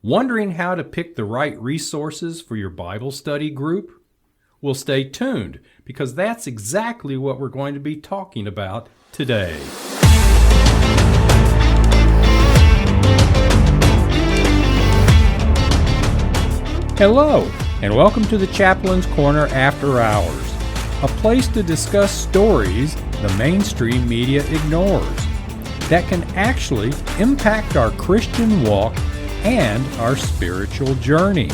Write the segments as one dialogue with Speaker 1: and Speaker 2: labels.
Speaker 1: Wondering how to pick the right resources for your Bible study group? Well, stay tuned, because that's exactly what we're going to be talking about today. Hello, and welcome to the Chaplain's Corner After Hours, a place to discuss stories the mainstream media ignores that can actually impact our Christian walk and our spiritual journey.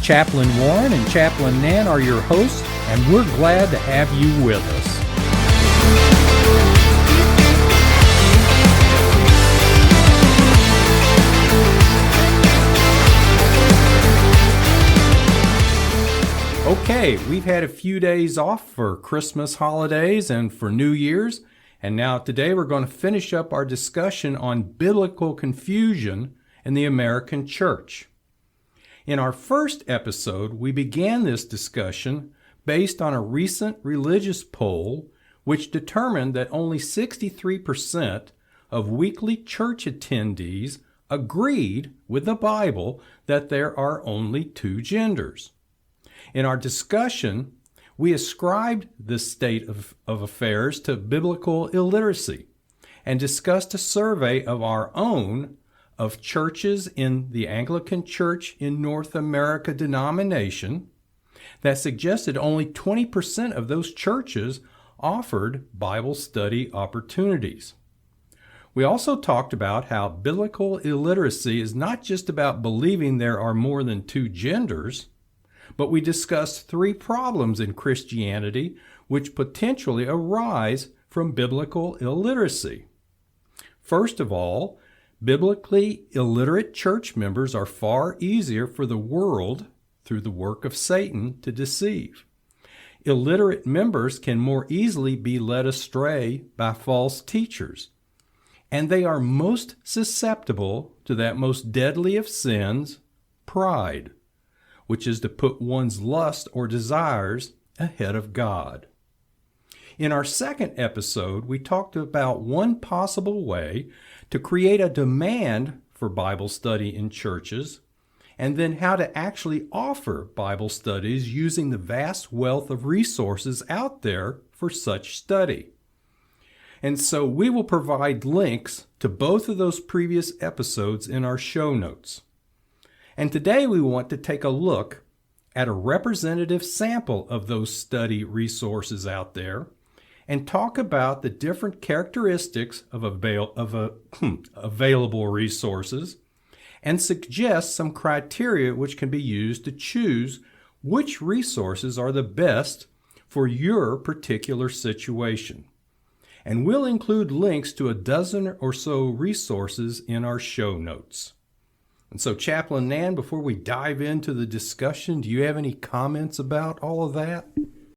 Speaker 1: Chaplain Warren and Chaplain Nan are your hosts, and we're glad to have you with us. Okay, we've had a few days off for Christmas holidays and for New Year's, and now today we're going to finish up our discussion on biblical confusion in the American church. In our first episode, we began this discussion based on a recent religious poll which determined that only 63% of weekly church attendees agreed with the Bible that there are only two genders. In our discussion, we ascribed this state of affairs to biblical illiteracy and discussed a survey of our own of churches in the Anglican Church in North America denomination that suggested only 20% of those churches offered Bible study opportunities. We also talked about how biblical illiteracy is not just about believing there are more than two genders, but we discussed three problems in Christianity which potentially arise from biblical illiteracy. First of all, biblically illiterate church members are far easier for the world, through the work of Satan, to deceive. Illiterate members can more easily be led astray by false teachers, and they are most susceptible to that most deadly of sins, pride, which is to put one's lust or desires ahead of God. In our second episode, we talked about one possible way to create a demand for Bible study in churches, and then how to actually offer Bible studies using the vast wealth of resources out there for such study. And so we will provide links to both of those previous episodes in our show notes. And today we want to take a look at a representative sample of those study resources out there and talk about the different characteristics of available resources and suggest some criteria which can be used to choose which resources are the best for your particular situation. And we'll include links to a dozen or so resources in our show notes. And so, Chaplain Nan, before we dive into the discussion, do you have any comments about all of that?